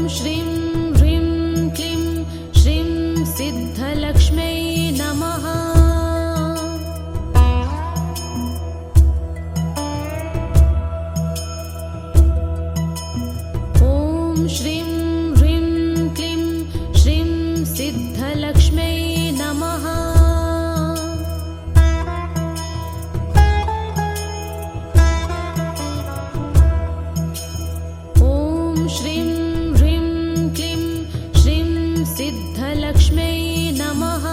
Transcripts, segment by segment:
श्रीं ह्रीं क्लीं श्रीं सिद्धलक्ष्म्यै नमः। ॐ श्रीं ह्रीं क्लीं श्रीं सिद्धलक्ष्म्यै नमः। ॐ श्रीं ह्रीं क्लीं श्रीं सिद्धलक्ष्म्यै नमः।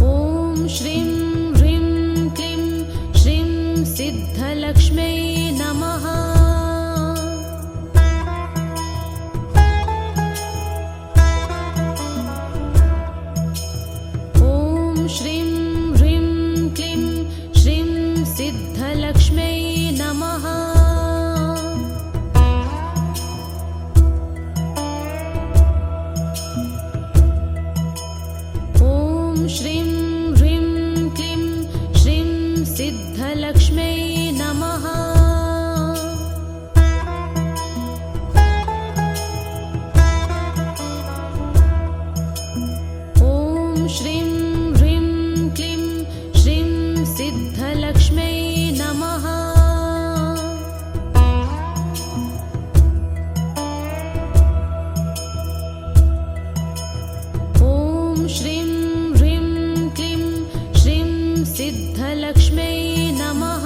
ॐ श्रीं ह्रीं क्लीं श्रीं सिद्धलक्ष्म्यै नमः। ॐ श्रीं ह्रीं क्लीं श्रीं सिद्धलक्ष्म्यै नमः। ॐ श्रीं ह्रीं क्लीं श्रीं सिद्धलक्ष्म्यै नमः। ॐ श्रीं ह्रीं क्लीं श्रीं सिद्धलक्ष्म्यै नमः। ॐ श्रीं ह्रीं क्लीं श्रीं सिद्धलक्ष्म्यै नमः।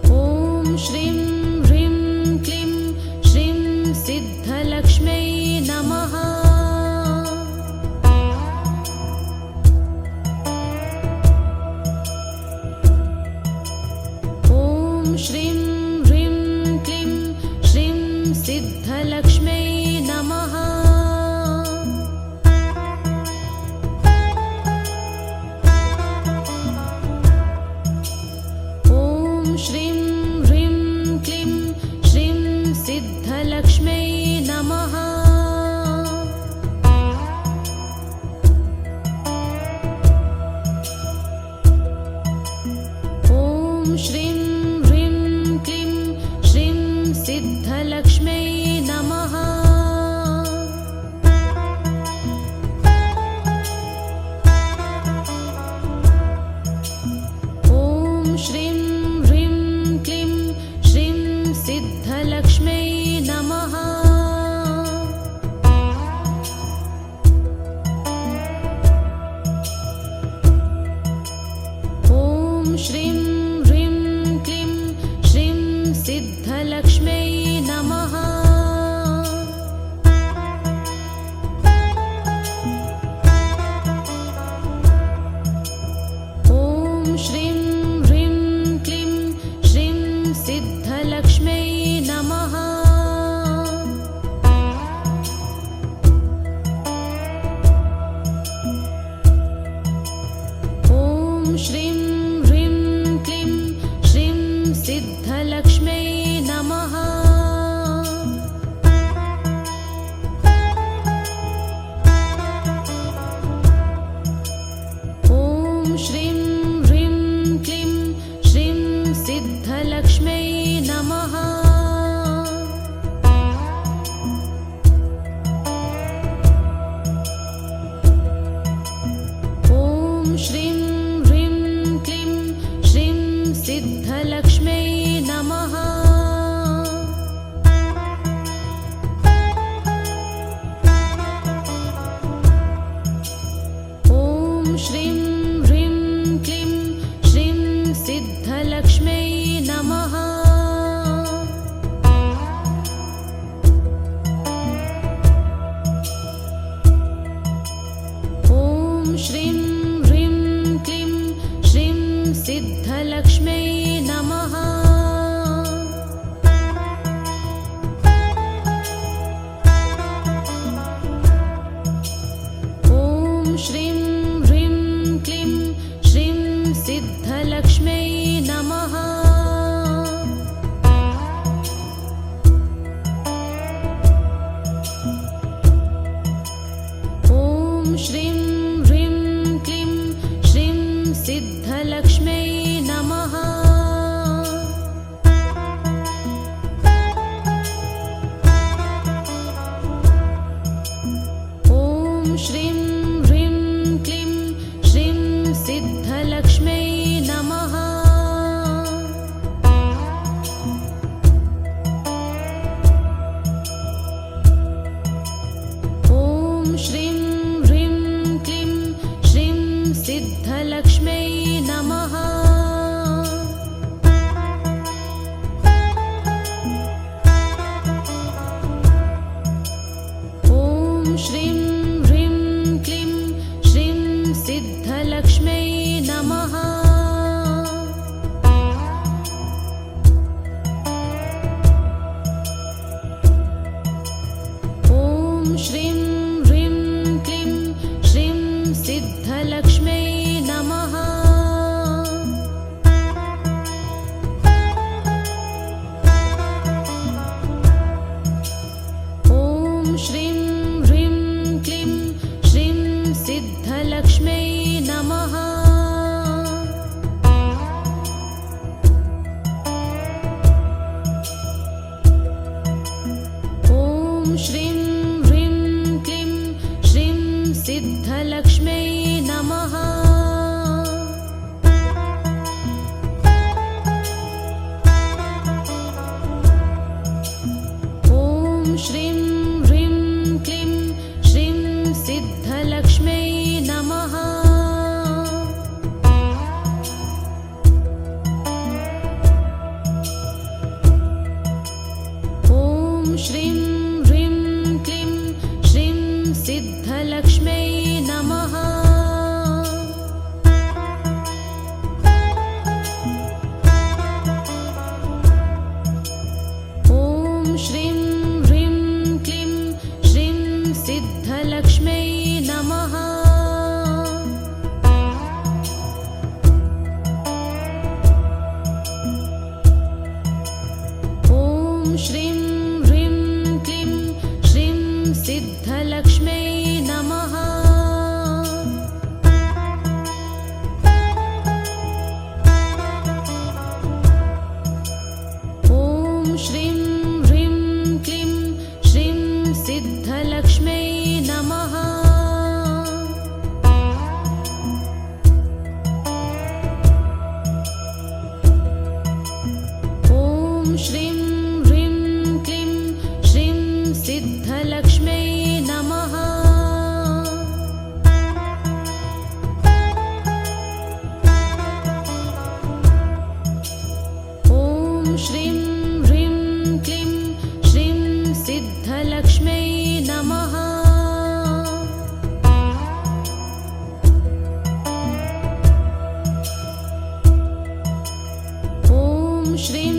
ॐ श्रीं ह्रीं क्लीं श्रीं सिद्धलक्ष्म्यै नमः। ॐ श्रीं ह्रीं क्लीं श्रीं सिद्धलक्ष्म्यै नमः। ॐ श्रीं ह्रीं क्लीं श्रीं सिद्धलक्ष्म्यै नमः। ॐ श्रीं ह्रीं क्लीं श्रीं सिद्धलक्ष्म्यै नमः। ॐ श्रीं ह्रीं क्लीं श्रीं सिद्धलक्ष्म्यै नमः। ॐ श्रीं ह्रीं क्लीं श्रीं सिद्धलक्ष्म्यै नमः। श्रीं ह्रीं क्लीं श्रीं सिद्धलक्ष्म्यै नमः। ॐ श्रीं ह्रीं क्लीं श्रीं सिद्धलक्ष्म्यै नमः। ॐ श्रीं ह्रीं क्लीं श्रीं सिद्धलक्ष्म्यै नमः। ॐ श्रीं ह्रीं क्लीं श्रीं सिद्धलक्ष्म्यै नमः। ॐ श्रीं ह्रीं क्लीं श्रीं सिद्धलक्ष्म्यै नमः। ॐ श्रीं ह्रीं क्लीं श्रीं सिद्धलक्ष्म्यै नमः। ॐ श्रीं ह्रीं क्लीं श्रीं सिद्धलक्ष्म्यै नमः। ॐ श्रीं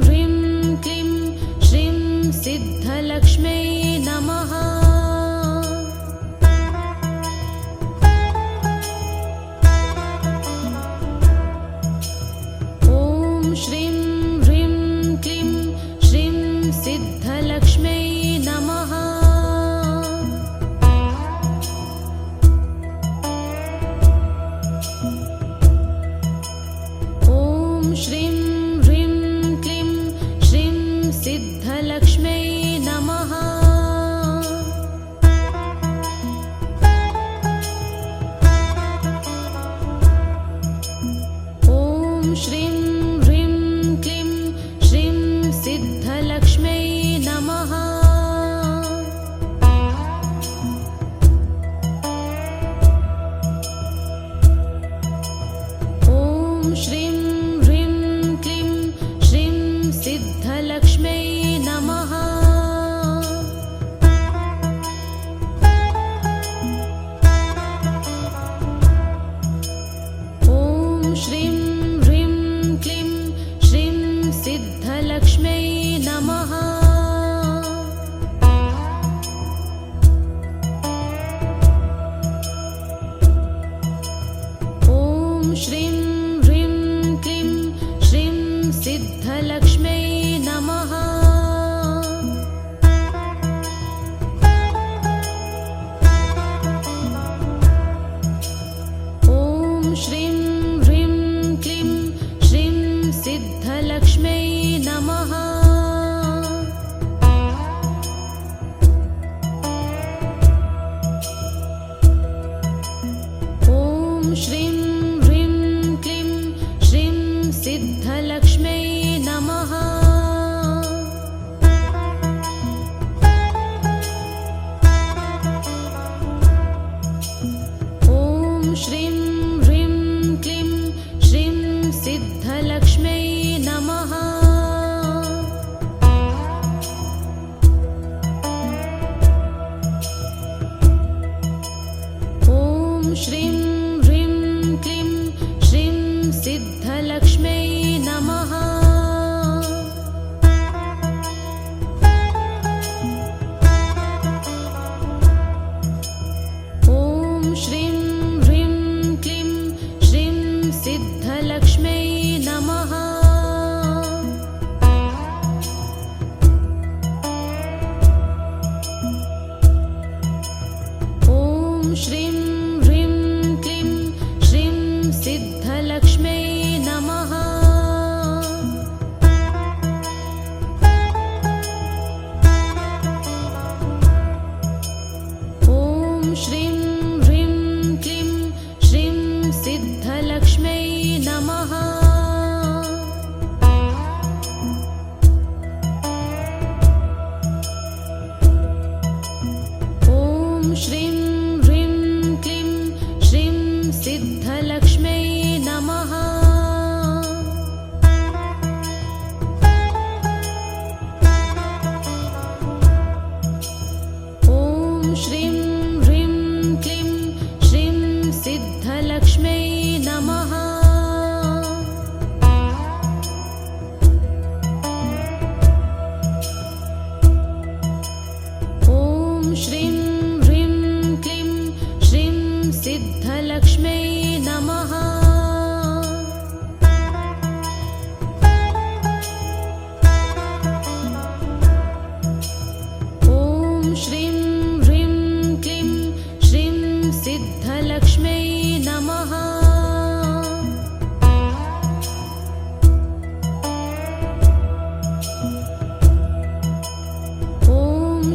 ह्रीं क्लीं श्रीं सिद्धलक्ष्म्यै नमः। ॐ श्रीं ह्रीं क्लीं श्रीं सिद्धलक्ष्म्यै नमः। ॐ श्रीं ह्रीं क्लीं श्रीं सिद्धलक्ष्म्यै नमः। ॐ श्रीं ह्रीं क्लीं श्रीं सिद्धलक्ष्म्यै नमः।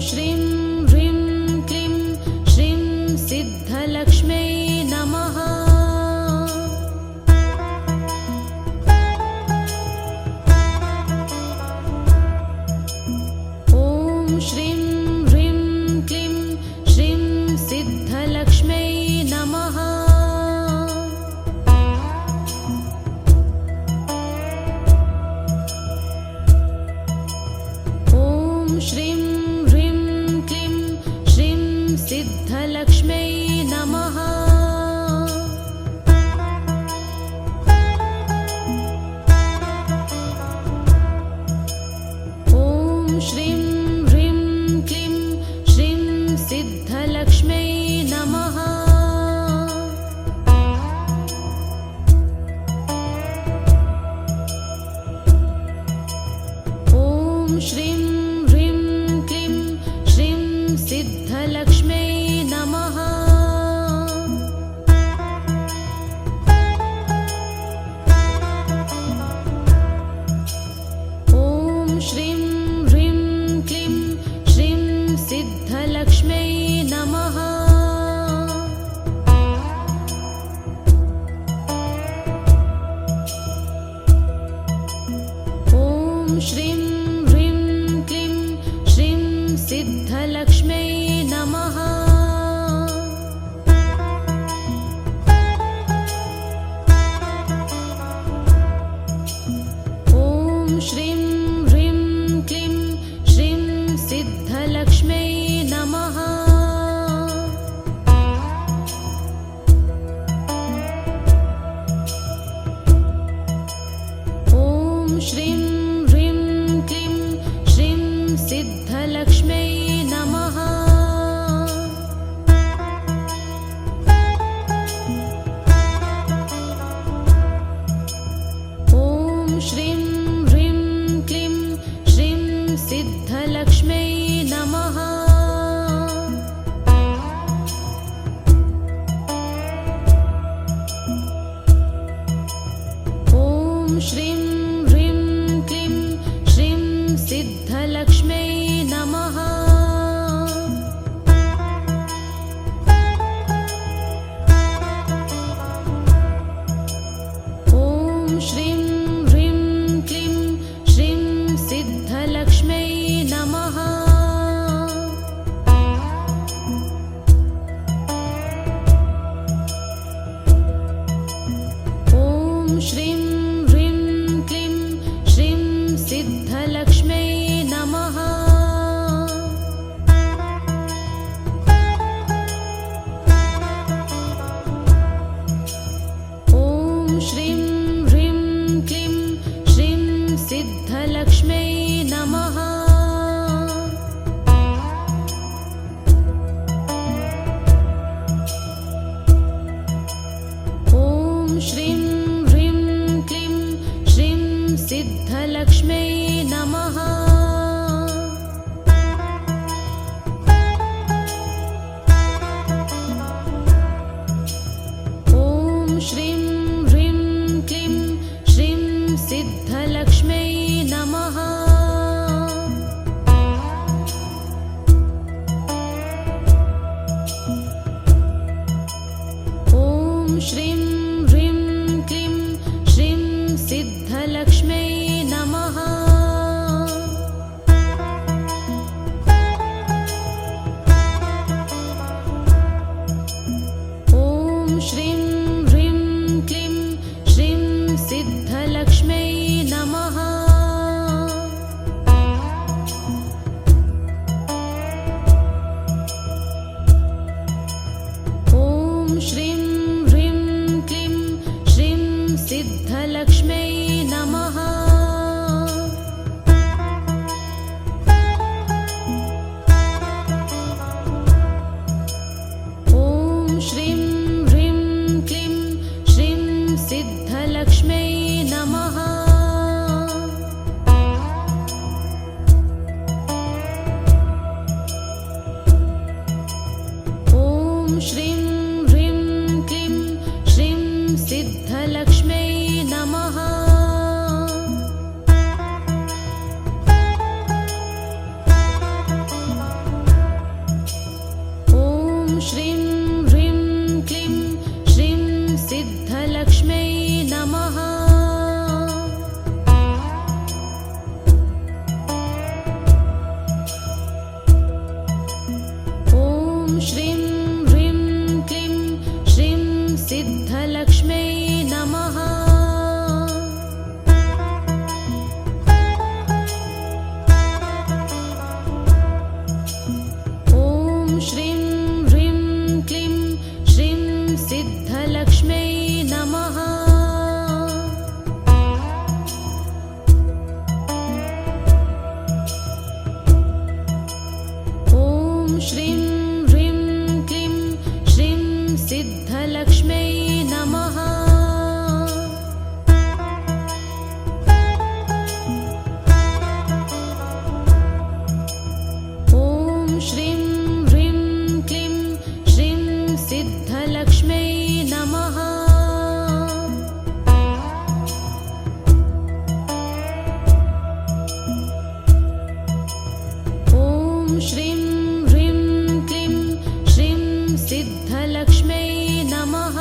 श्रीं ह्रीं क्लीं श्रीं सिद्धलक्ष्म्यै नमः। ॐ श्रीं ह्रीं क्लीं श्रीं सिद्धलक्ष्म्यै नमः। श्रीं ह्रीं क्लीं श्रीं सिद्धलक्ष्म्यै नमः। ॐ श्रीं ह्रीं क्लीं श्रीं सिद्धलक्ष्म्यै नमः। ॐ श्रीं सिद्धलक्ष्म्यै नमः। ॐ श्रीं ह्रीं क्लीं श्रीं सिद्धलक्ष्म्यै नमः। ॐ श्रीं ह्रीं क्लीं श्रीं सिद्धलक्ष्म्यै नमः। ॐ श्रीं ह्रीं क्लीं श्रीं सिद्धलक्ष्म्यै नमः। ॐ श्रीं ह्रीं क्लीं श्रीं सिद्धलक्ष्म्यै नमः। ॐ श्रीं ह्रीं क्लीं श्रीं सिद्धलक्ष्म्यै नमः। ॐ श्रीं ह्रीं क्लीं श्रीं सिद्धलक्ष्म्यै नमः। श्रीं ह्रीं क्लीं श्रीं सिद्धलक्ष्म्यै नमः। ॐ श्रीं ह्रीं क्लीं श्रीं सिद्धलक्ष्म्यै नमः। ॐ श्रीं ह्रीं क्लीं श्रीं सिद्धलक्ष्म्यै नमः।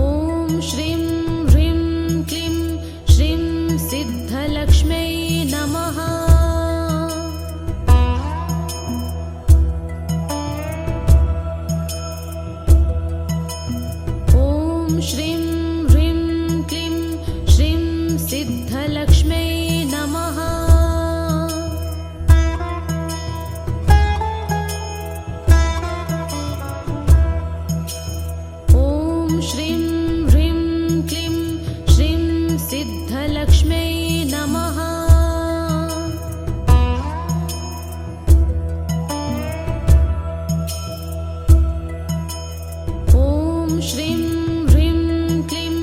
ॐ श्रीं ह्रीं क्लीं श्रीं सिद्धलक्ष्म्यै नमः। ॐ श्रीं ह्रीं क्लीं श्रीं सिद्धलक्ष्म्यै नमः। ॐ श्रीं ह्रीं क्लीं श्रीं सिद्धलक्ष्म्यै नमः। ॐ श्रीं ह्रीं क्लीं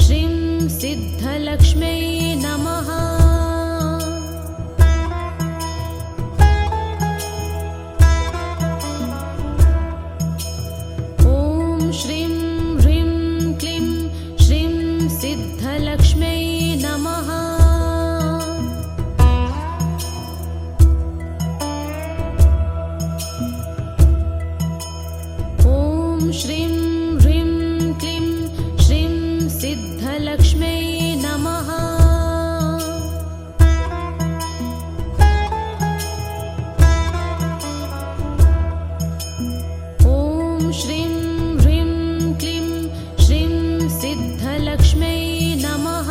श्रीं सिद्धलक्ष्म्यै नमः। ॐ श्रीं ह्रीं क्लीं श्रीं सिद्धलक्ष्म्यै नमः। ॐ श्रीं ह्रीं क्लीं श्रीं सिद्धलक्ष्म्यै नमः। ॐ श्रीं ह्रीं क्लीं श्रीं सिद्धलक्ष्म्यै नमः।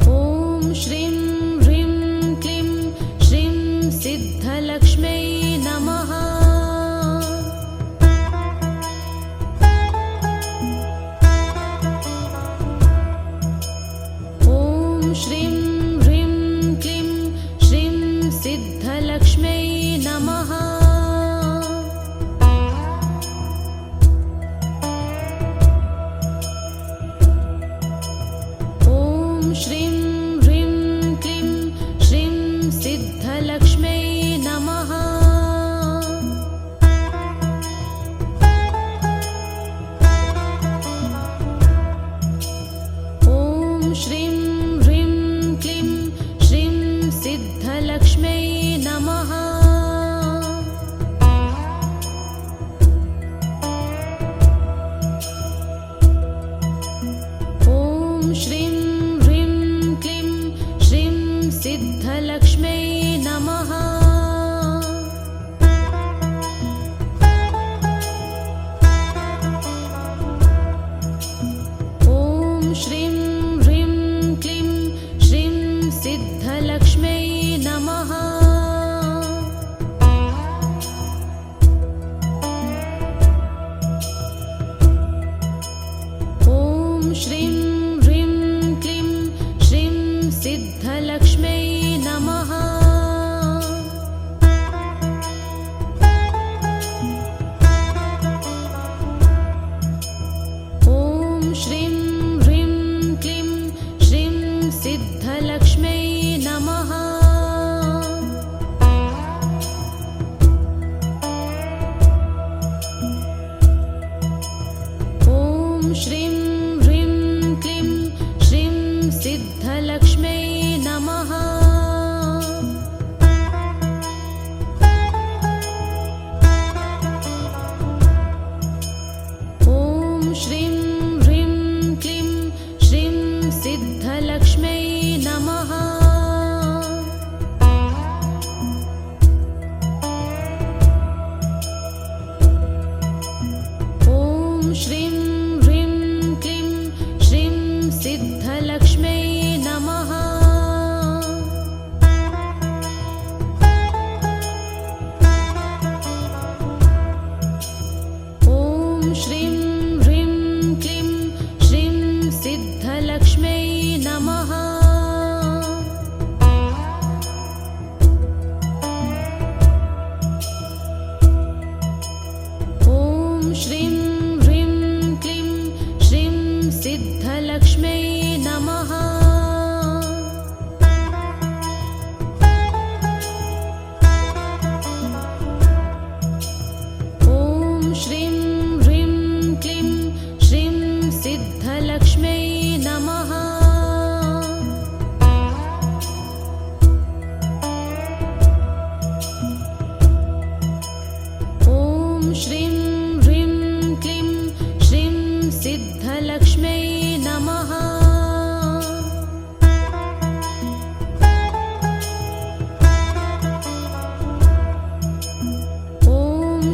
ॐ श्रीं ह्रीं क्लीं श्रीं सिद्धलक्ष्म्यै नमः।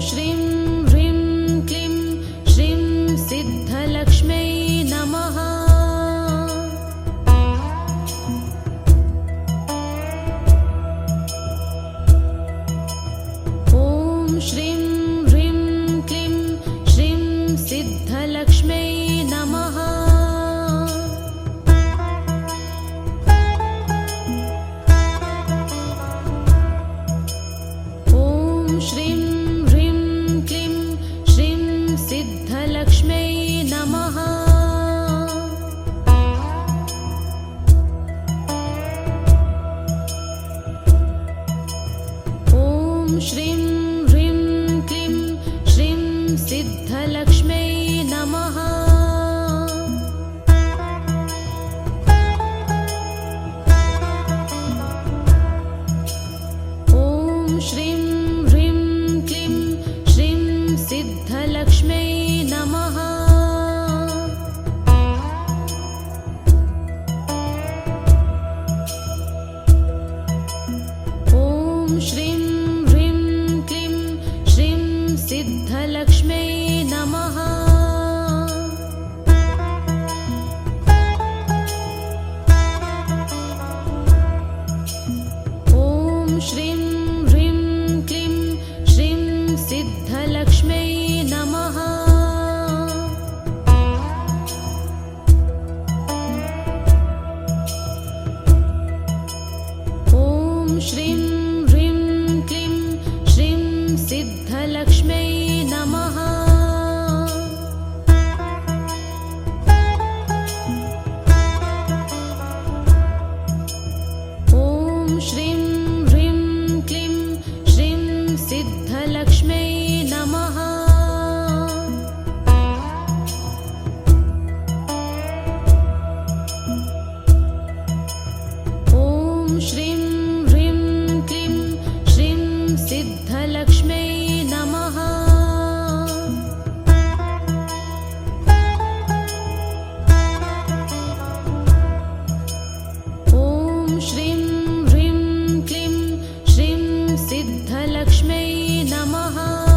श्रीं ह्रीं क्लीं श्रीं सिद्धलक्ष्म्यै नमः। ॐ श्रीं ह्रीं क्लीं श्रीं सिद्धलक्ष्म्यै नमः। श्रीं ह्रीं क्लीं श्रीं सिद्धलक्ष्म्यै नमः। ॐ श्रीं ह्रीं क्लीं श्रीं सिद्धलक्ष्म्यै नमः। ॐ श्रीं सिद्धलक्ष्म्यै नमः। ॐ श्रीं ह्रीं क्लीं श्रीं सिद्धलक्ष्म्यै नमः। ॐ श्रीं ह्रीं क्लीं श्रीं सिद्धलक्ष्म्यै नमः। ॐ श्रीं ह्रीं क्लीं श्रीं सिद्धलक्ष्म्यै नमः। ॐ श्रीं ह्रीं क्लीं श्रीं सिद्धलक्ष्म्यै नमः। ॐ श्रीं ह्रीं क्लीं श्रीं सिद्धलक्ष्म्यै नमः। ॐ श्रीं ह्रीं क्लीं श्रीं सिद्धलक्ष्म्यै नमः।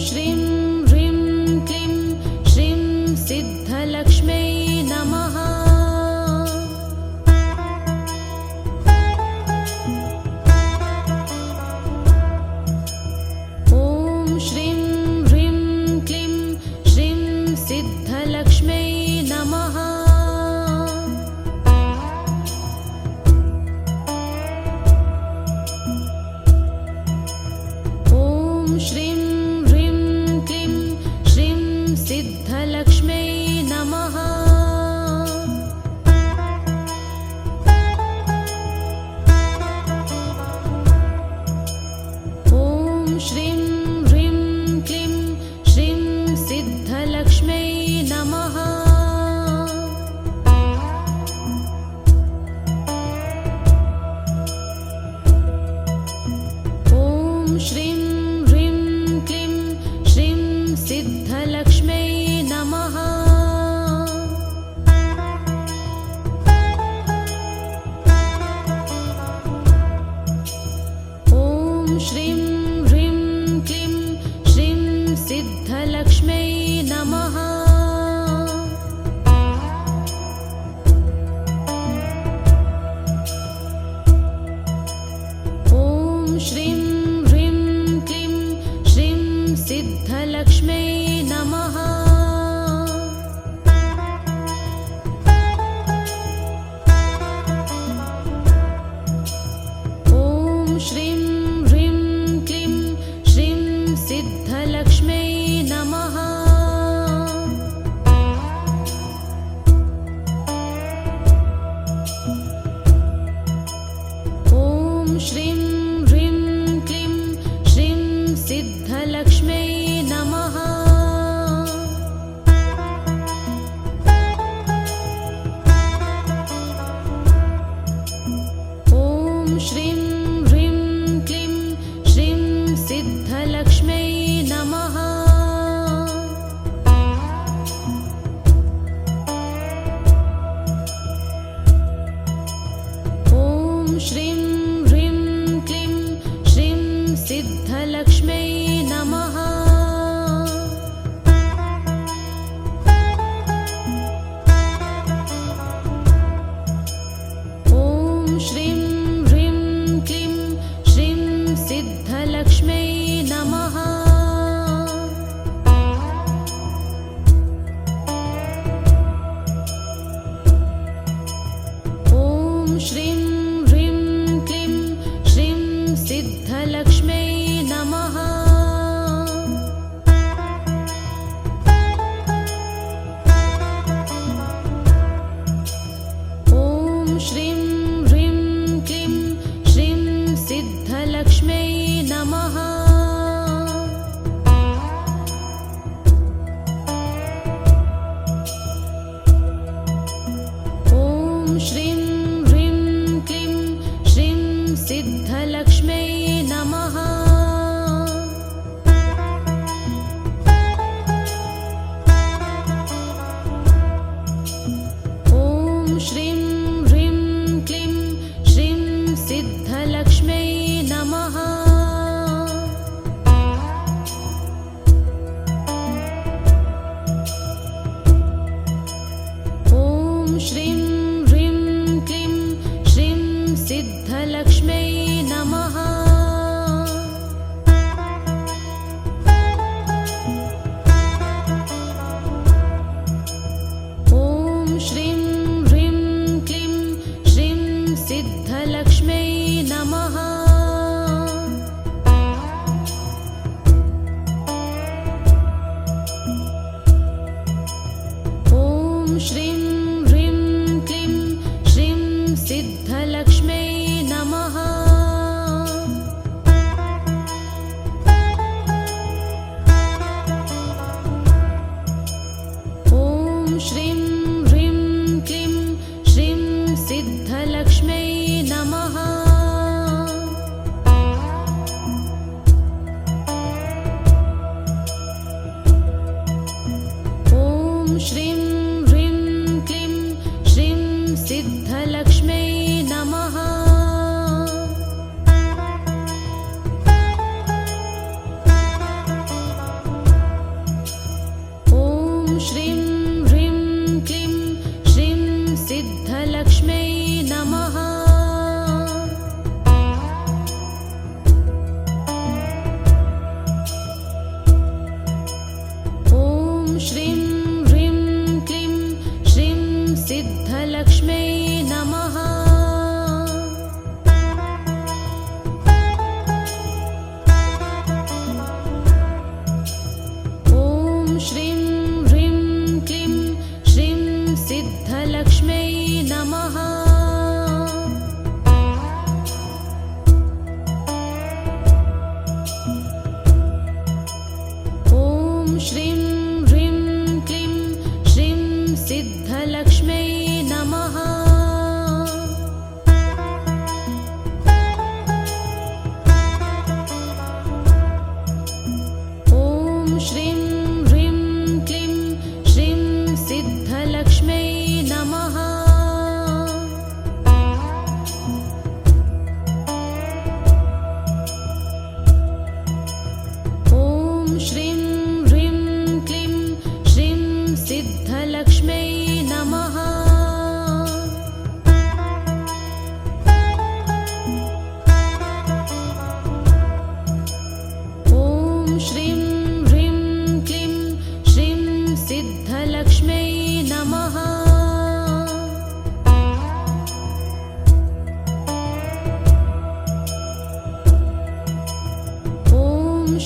श्रीं ह्रीं क्लीं श्रीं सिद्धलक्ष्म्यै नमः। ॐ श्रीं ह्रीं क्लीं श्रीं सिद्धलक्ष्म्यै नमः। ॐ श्रीं ह्रीं क्लीं श्रीं सिद्धलक्ष्म्यै नमः। ॐ श्रीं ह्रीं क्लीं श्रीं सिद्धलक्ष्म्यै नमः। ॐ श्रीं ह्रीं क्लीं श्रीं सिद्धलक्ष्म्यै नमः। ॐ श्रीं ह्रीं क्लीं श्रीं सिद्धलक्ष्म्यै नमः। ॐ श्रीं ह्रीं क्लीं श्रीं सिद्धलक्ष्म्यै नमः। ॐ श्रीं ह्रीं क्लीं श्रीं सिद्धलक्ष्म्यै नमः। ॐ श्रीं ह्रीं क्लीं श्रीं सिद्धलक्ष्म्यै नमः। ॐ श्रीं ह्रीं क्लीं श्रीं सिद्धलक्ष्म्यै नमः। ॐ श्रीं ह्रीं क्लीं श्रीं सिद्धलक्ष्म्यै नमः। ॐ श्रीं ह्रीं क्लीं श्रीं सिद्धलक्ष्म्यै नमः। ॐ श्रीं ह्रीं क्लीं श्रीं सिद्धलक्ष्म्यै नमः। ॐ श्रीं ह्रीं क्लीं श्रीं सिद्धलक्ष्म्यै नमः। ॐ श्रीं ह्रीं क्लीं श्रीं सिद्धलक्ष्म्यै नमः। ॐ श्रीं ह्रीं क्लीं श्रीं सिद्धलक्ष्म्यै नमः।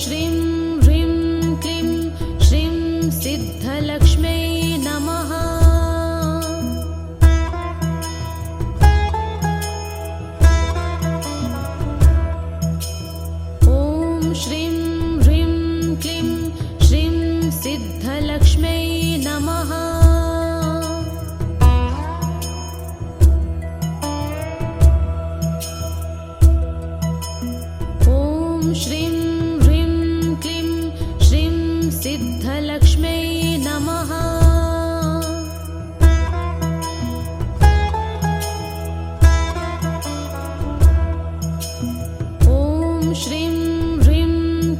श्रीं ह्रीं क्लीं श्रीं सिद्धलक्ष्म्यै नमः। ॐ श्रीं ह्रीं क्लीं श्रीं सिद्धलक्ष्म्यै नमः। ॐ श्रीं ह्रीं क्लीं श्रीं सिद्धलक्ष्म्यै नमः। ॐ श्रीं ह्रीं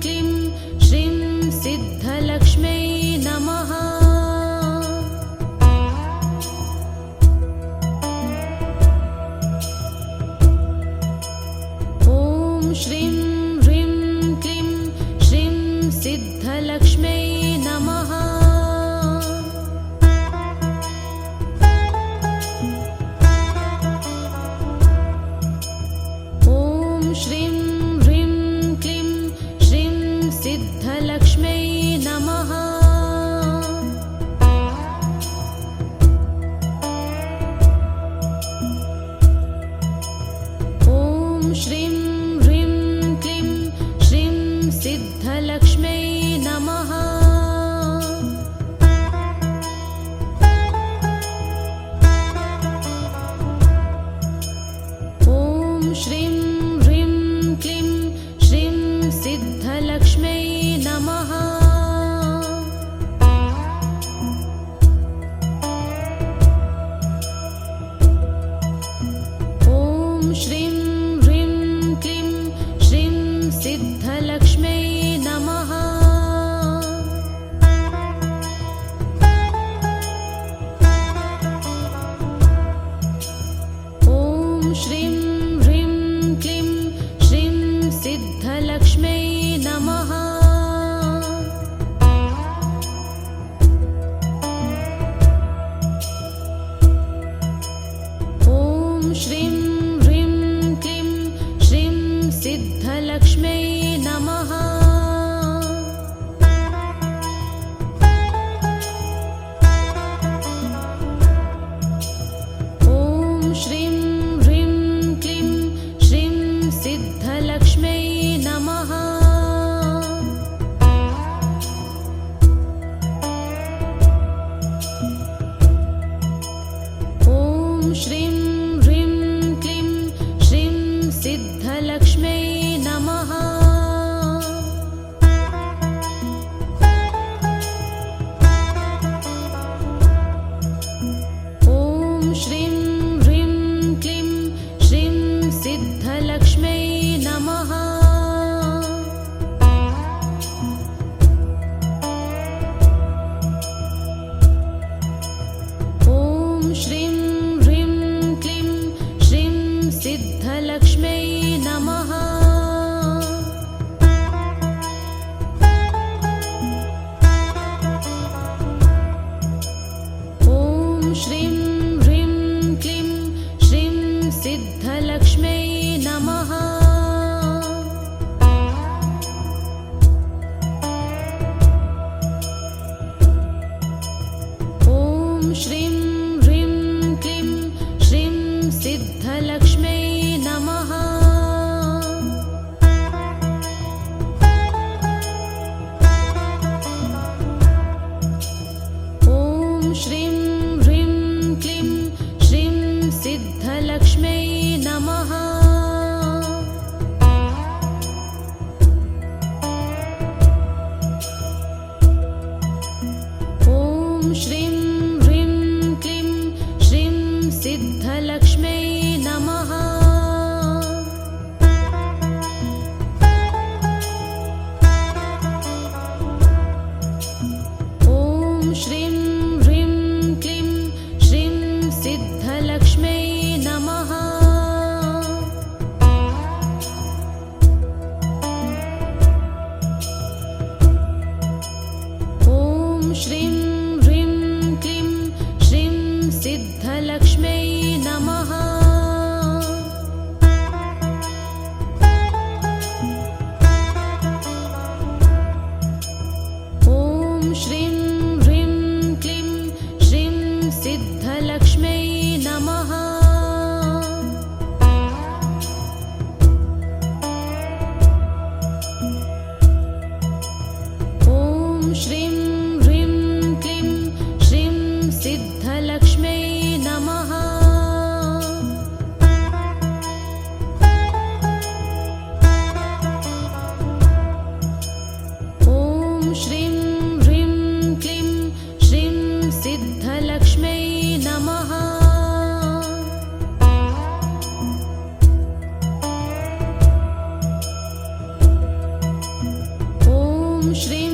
श्रीं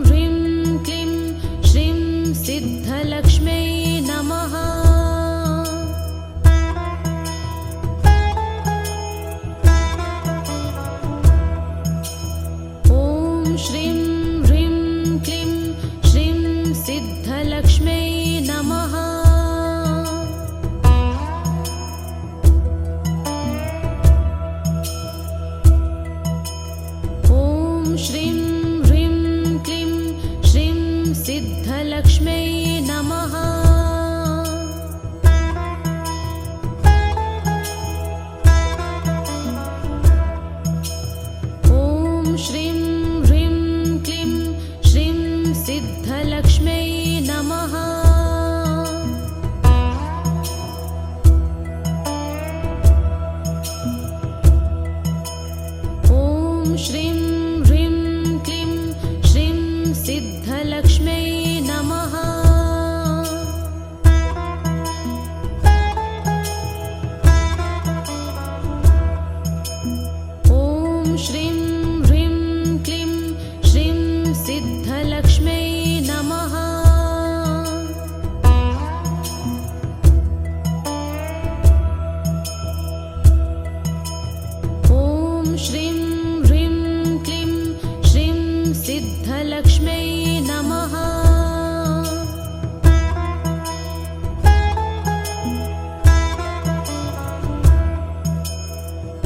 ह्रीं क्लीं श्रीं सिद्धलक्ष्म्यै नमः। ॐ श्रीं ह्रीं क्लीं श्रीं सिद्धलक्ष्म्यै नमः। श्रीं ह्रीं क्लीं श्रीं सिद्धलक्ष्म्यै नमः। ॐ श्रीं ह्रीं क्लीं श्रीं सिद्धलक्ष्म्यै नमः। ॐ श्रीं सिद्धलक्ष्म्यै नमः। ॐ श्रीं ह्रीं क्लीं श्रीं सिद्धलक्ष्म्यै नमः। ॐ श्रीं ह्रीं क्लीं श्रीं सिद्धलक्ष्म्यै नमः।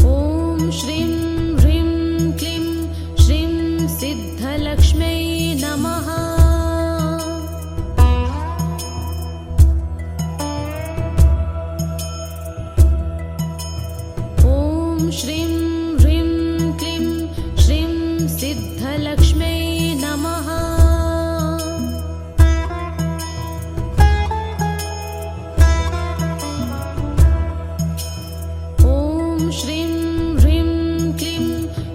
ॐ श्रीं ह्रीं क्लीं श्रीं सिद्धलक्ष्म्यै नमः। ॐ श्रीं ह्रीं क्लीं श्रीं सिद्धलक्ष्म्यै नमः। ॐ श्रीं ह्रीं क्लीं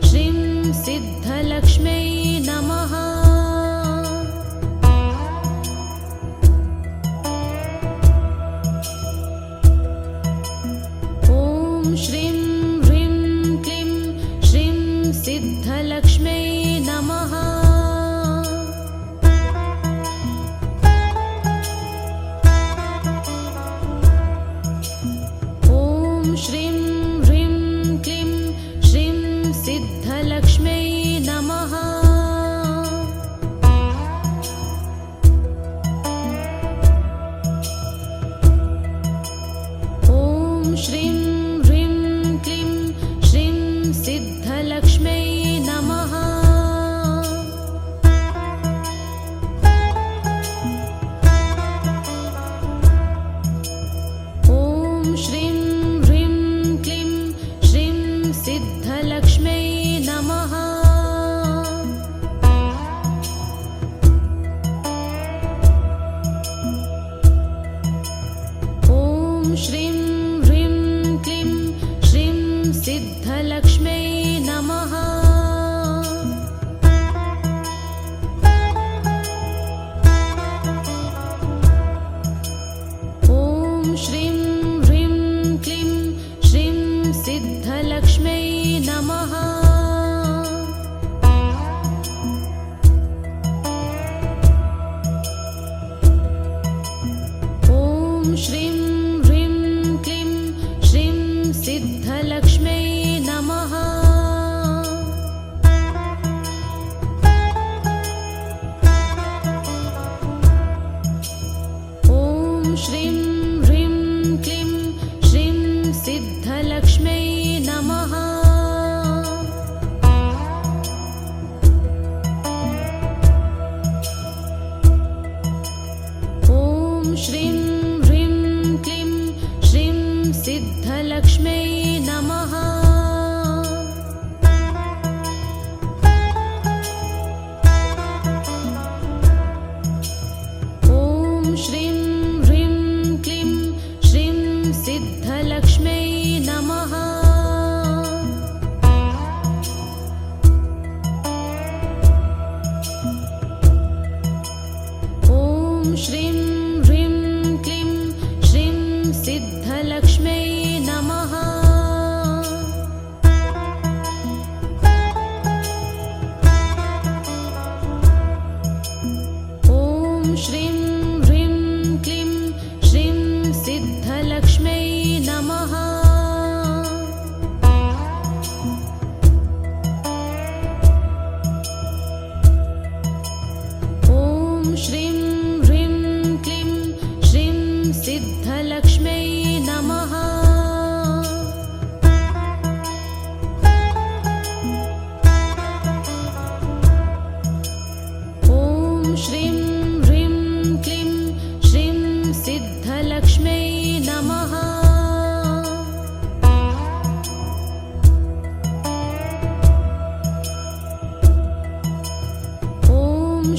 श्रीं सिद्धलक्ष्म्यै नमः। ॐ श्रीं ह्रीं क्लीं श्रीं सिद्धलक्ष्म्यै नमः। ॐ श्रीं ह्रीं क्लीं श्रीं सिद्धलक्ष्म्यै नमः।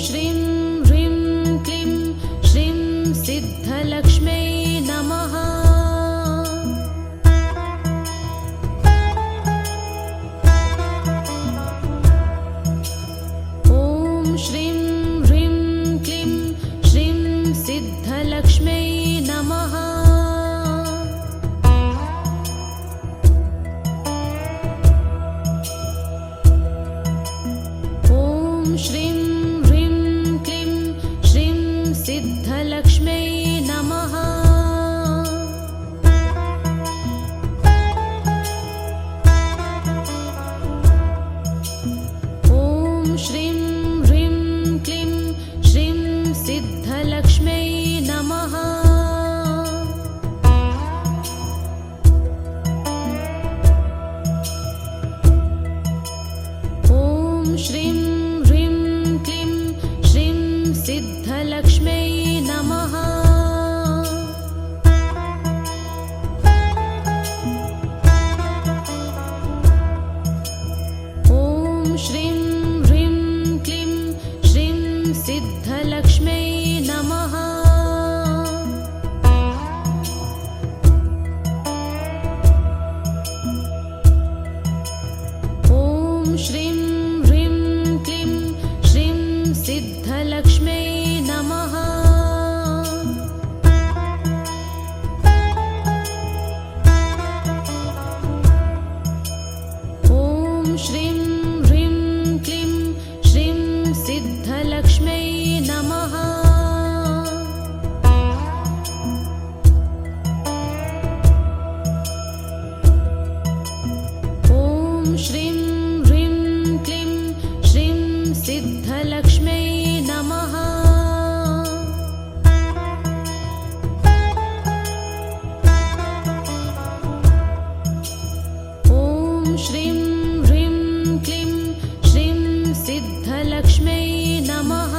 श्रीं ह्रीं क्लीं श्रीं सिद्धलक्ष्म्यै नमः। ॐ श्रीं ह्रीं क्लीं श्रीं सिद्धलक्ष्म्यै नमः। श्रीं ह्रीं क्लीं श्रीं सिद्धलक्ष्म्यै नमः। ॐ श्रीं ह्रीं क्लीं श्रीं सिद्धलक्ष्म्यै नमः। ॐ श्रीं सिद्धलक्ष्म्यै नमः। ॐ श्रीं ह्रीं क्लीं श्रीं सिद्धलक्ष्म्यै नमः। ॐ श्रीं ह्रीं क्लीं श्रीं सिद्धलक्ष्म्यै नमः। ॐ श्रीं ह्रीं क्लीं श्रीं सिद्धलक्ष्म्यै नमः। ॐ श्रीं ह्रीं क्लीं श्रीं सिद्धलक्ष्म्यै नमः। ॐ श्रीं ह्रीं क्लीं श्रीं सिद्धलक्ष्म्यै नमः।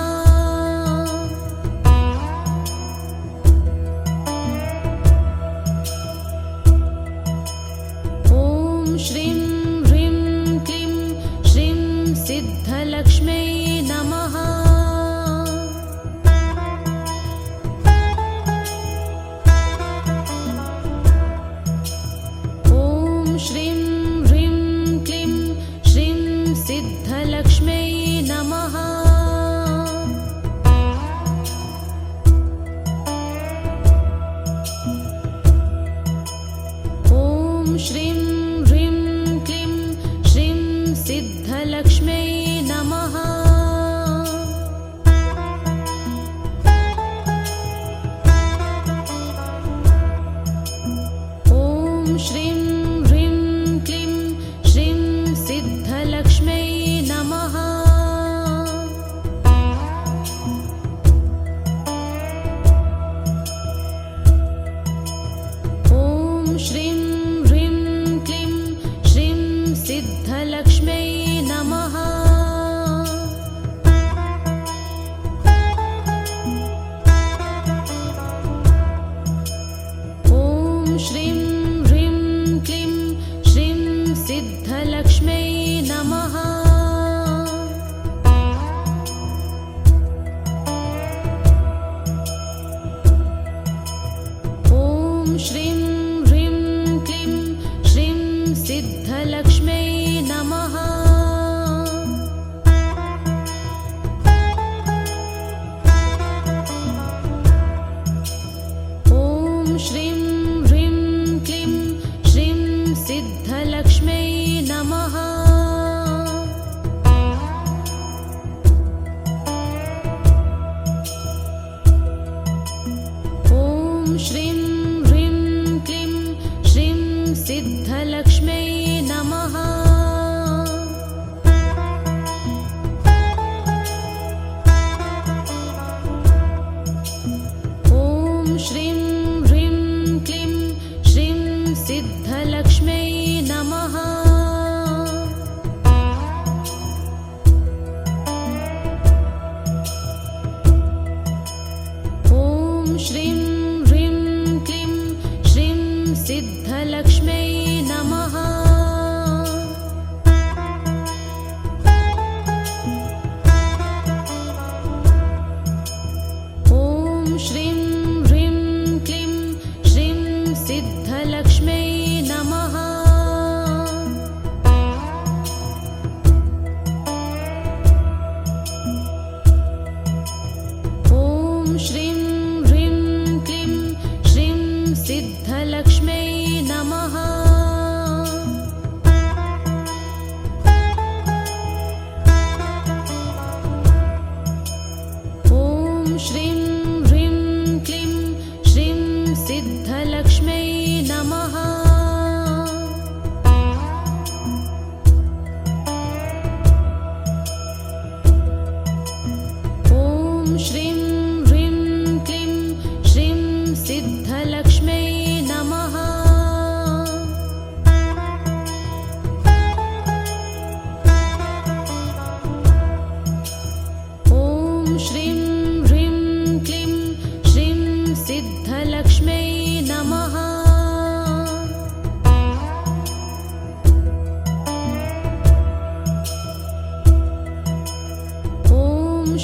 ॐ श्रीं ह्रीं क्लीं श्रीं सिद्धलक्ष्म्यै नमः। ॐ श्रीं ह्रीं क्लीं श्रीं सिद्धलक्ष्म्यै नमः। ॐ श्रीं ह्रीं क्लीं श्रीं सिद्धलक्ष्म्यै नमः।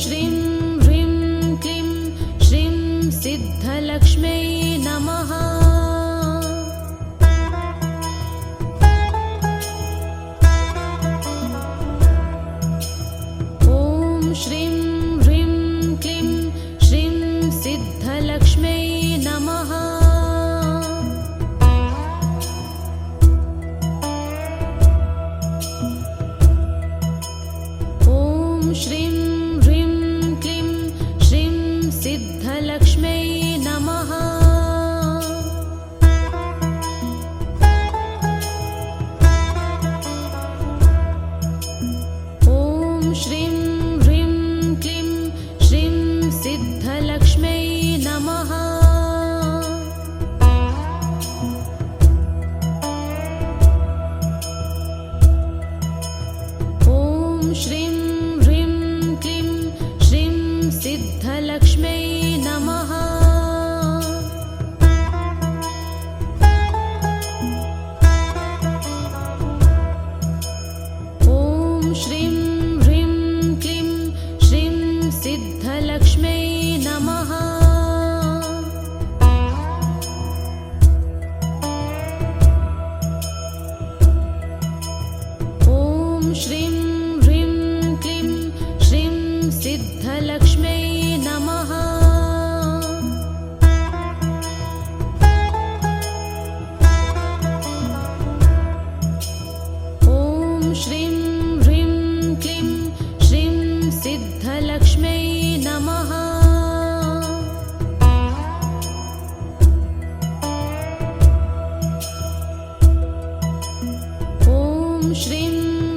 श्रीं ह्रीं क्लीं श्रीं सिद्धलक्ष्म्यै नमः। ॐ श्रीं ह्रीं क्लीं श्रीं सिद्धलक्ष्म्यै नमः। ॐ श्रीं ह्रीं क्लीं श्रीं सिद्धलक्ष्म्यै नमः। ॐ श्रीं ह्रीं क्लीं श्रीं सिद्धलक्ष्म्यै नमः। ॐ श्रीं ह्रीं क्लीं श्रीं सिद्धलक्ष्म्यै नमः। ॐ श्रीं ह्रीं क्लीं श्रीं सिद्धलक्ष्म्यै नमः। ॐ श्रीं ह्रीं क्लीं श्रीं सिद्धलक्ष्म्यै नमः। ॐ श्रीं ह्रीं क्लीं श्रीं सिद्धलक्ष्म्यै नमः। ॐ श्रीं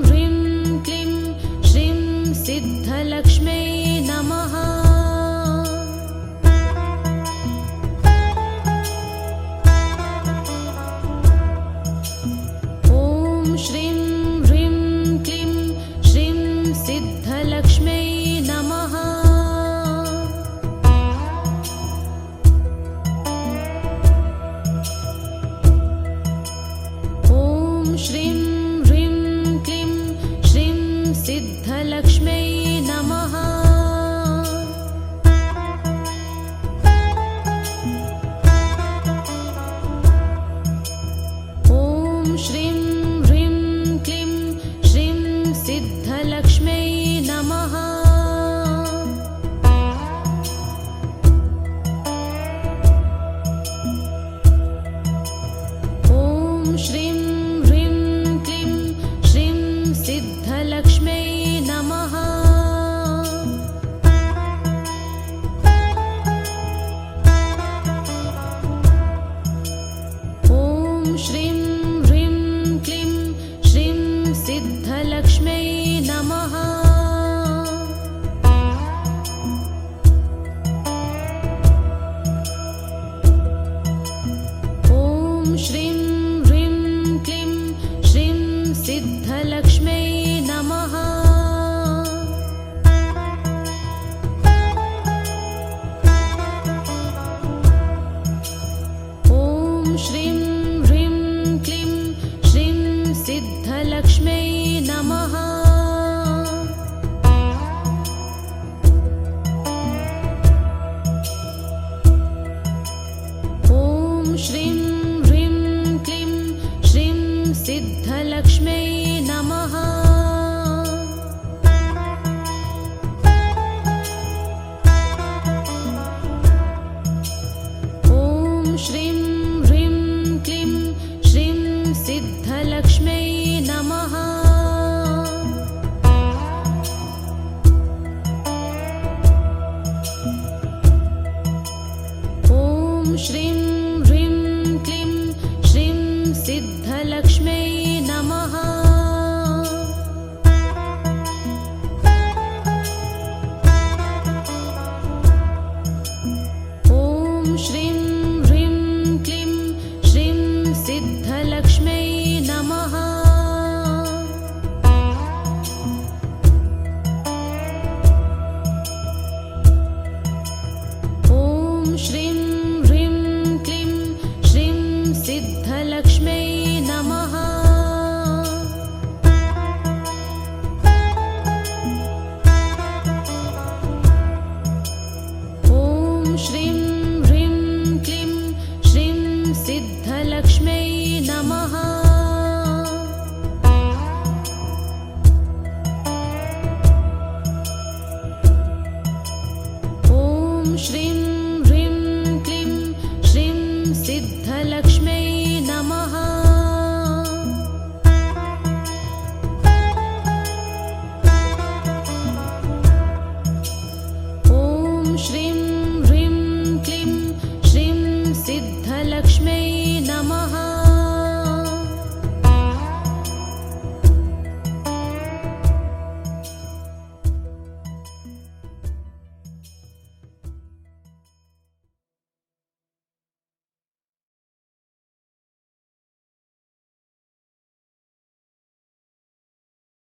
ह्रीं क्लीं श्रीं सिद्धलक्ष्म्यै